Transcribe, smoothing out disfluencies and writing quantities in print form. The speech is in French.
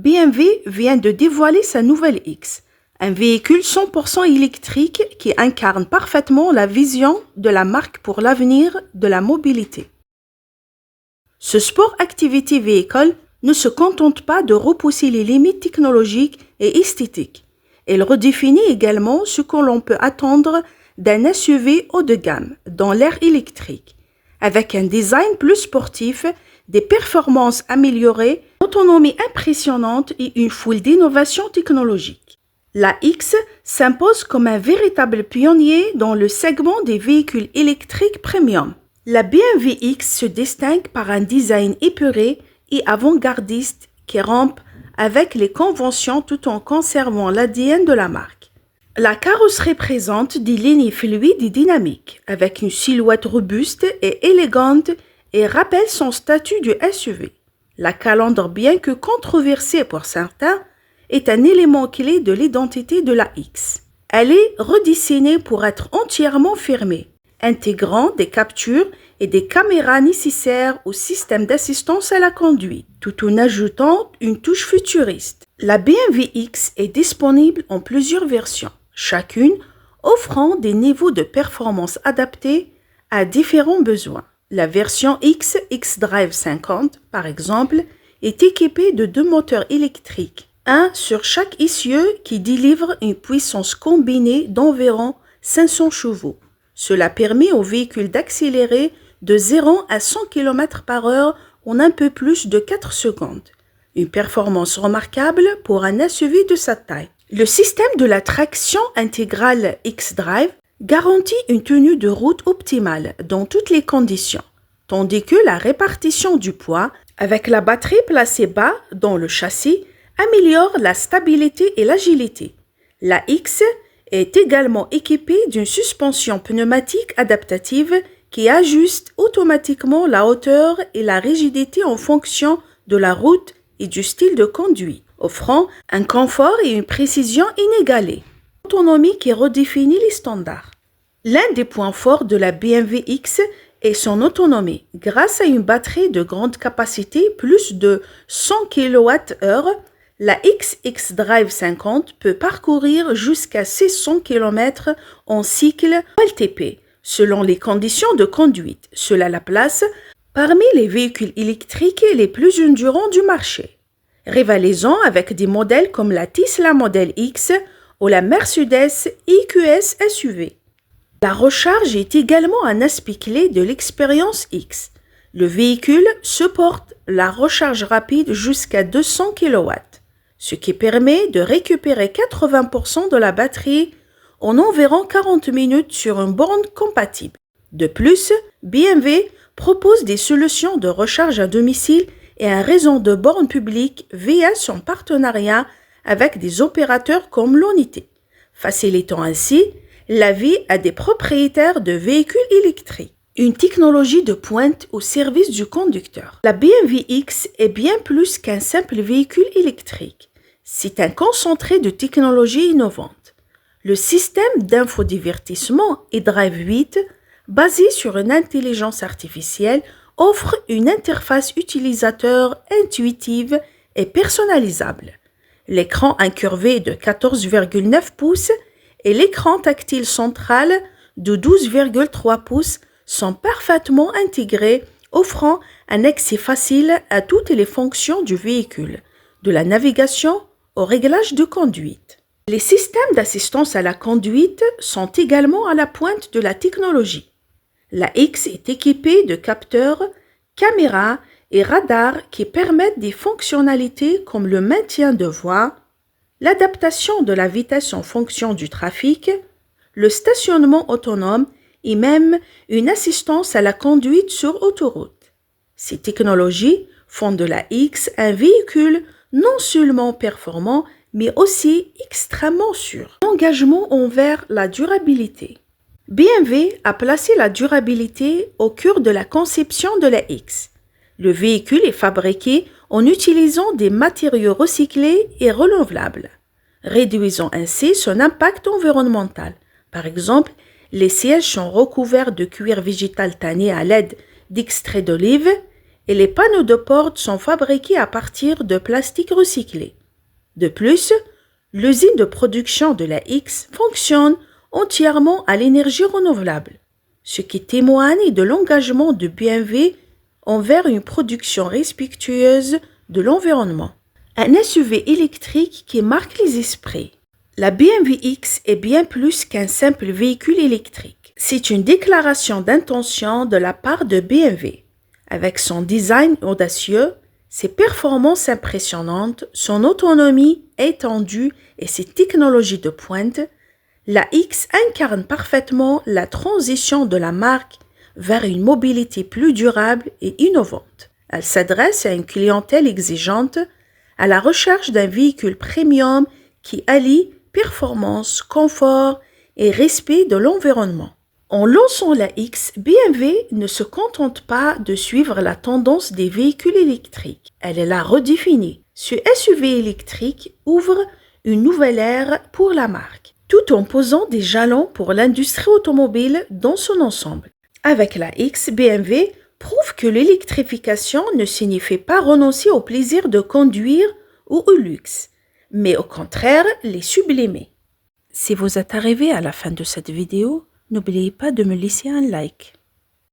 BMW vient de dévoiler sa nouvelle X, un véhicule 100% électrique qui incarne parfaitement la vision de la marque pour l'avenir de la mobilité. Ce Sport Activity Vehicle ne se contente pas de repousser les limites technologiques et esthétiques. Elle redéfinit également ce que l'on peut attendre d'un SUV haut de gamme dans l'ère électrique, avec un design plus sportif, des performances améliorées, une autonomie impressionnante et une foule d'innovations technologiques. La X s'impose comme un véritable pionnier dans le segment des véhicules électriques premium. La BMW X se distingue par un design épuré et avant-gardiste qui rampe avec les conventions tout en conservant l'ADN de la marque. La carrosserie présente des lignes fluides et dynamiques, avec une silhouette robuste et élégante et rappelle son statut de SUV. La calandre, bien que controversée pour certains, est un élément clé de l'identité de la X. Elle est redessinée pour être entièrement fermée, intégrant des captures et des caméras nécessaires au système d'assistance à la conduite, tout en ajoutant une touche futuriste. La BMW X est disponible en plusieurs versions, chacune offrant des niveaux de performance adaptés à différents besoins. La version X, xDrive 50, par exemple, est équipée de 2 moteurs électriques, un sur chaque essieu qui délivre une puissance combinée d'environ 500 chevaux. Cela permet au véhicule d'accélérer de 0 à 100 km/h en un peu plus de 4 secondes. Une performance remarquable pour un SUV de sa taille. Le système de la traction intégrale xDrive garantit une tenue de route optimale dans toutes les conditions, tandis que la répartition du poids, avec la batterie placée bas dans le châssis, améliore la stabilité et l'agilité. La X est également équipée d'une suspension pneumatique adaptative qui ajuste automatiquement la hauteur et la rigidité en fonction de la route et du style de conduite, offrant un confort et une précision inégalés. Autonomie qui redéfinit les standards. L'un des points forts de la BMW X est son autonomie. Grâce à une batterie de grande capacité, plus de 100 kWh, la xDrive 50 peut parcourir jusqu'à 600 km en cycle LTP, selon les conditions de conduite. Cela la place parmi les véhicules électriques les plus endurants du marché, rivalisant avec des modèles comme la Tesla Model X ou la Mercedes EQS SUV. La recharge est également un aspect clé de l'expérience X. Le véhicule supporte la recharge rapide jusqu'à 200 kW, ce qui permet de récupérer 80% de la batterie en environ 40 minutes sur une borne compatible. De plus, BMW propose des solutions de recharge à domicile et un réseau de bornes publiques via son partenariat avec des opérateurs comme l'Unité, facilitant ainsi la vie à des propriétaires de véhicules électriques. Une technologie de pointe au service du conducteur. La BMW X est bien plus qu'un simple véhicule électrique. C'est un concentré de technologies innovantes. Le système d'infodivertissement eDrive 8, basé sur une intelligence artificielle, offre une interface utilisateur intuitive et personnalisable. L'écran incurvé de 14,9 pouces et l'écran tactile central de 12,3 pouces sont parfaitement intégrés, offrant un accès facile à toutes les fonctions du véhicule, de la navigation au réglage de conduite. Les systèmes d'assistance à la conduite sont également à la pointe de la technologie. La X est équipée de capteurs, caméras et radars qui permettent des fonctionnalités comme le maintien de voie, l'adaptation de la vitesse en fonction du trafic, le stationnement autonome et même une assistance à la conduite sur autoroute. Ces technologies font de la X un véhicule non seulement performant, mais aussi extrêmement sûr. Engagement envers la durabilité. BMW a placé la durabilité au cœur de la conception de la X. Le véhicule est fabriqué en utilisant des matériaux recyclés et renouvelables, réduisant ainsi son impact environnemental. Par exemple, les sièges sont recouverts de cuir végétal tanné à l'aide d'extrait d'olive et les panneaux de porte sont fabriqués à partir de plastique recyclé. De plus, l'usine de production de la X fonctionne entièrement à l'énergie renouvelable, ce qui témoigne de l'engagement de BMW envers une production respectueuse de l'environnement. Un SUV électrique qui marque les esprits. La BMW X est bien plus qu'un simple véhicule électrique. C'est une déclaration d'intention de la part de BMW. Avec son design audacieux, ses performances impressionnantes, son autonomie étendue et ses technologies de pointe, la X incarne parfaitement la transition de la marque vers une mobilité plus durable et innovante. Elle s'adresse à une clientèle exigeante, à la recherche d'un véhicule premium qui allie performance, confort et respect de l'environnement. En lançant la X, BMW ne se contente pas de suivre la tendance des véhicules électriques. Elle la redéfinit. Ce SUV électrique ouvre une nouvelle ère pour la marque, tout en posant des jalons pour l'industrie automobile dans son ensemble. Avec la X, BMW prouve que l'électrification ne signifie pas renoncer au plaisir de conduire ou au luxe, mais au contraire les sublimer. Si vous êtes arrivé à la fin de cette vidéo, n'oubliez pas de me laisser un like.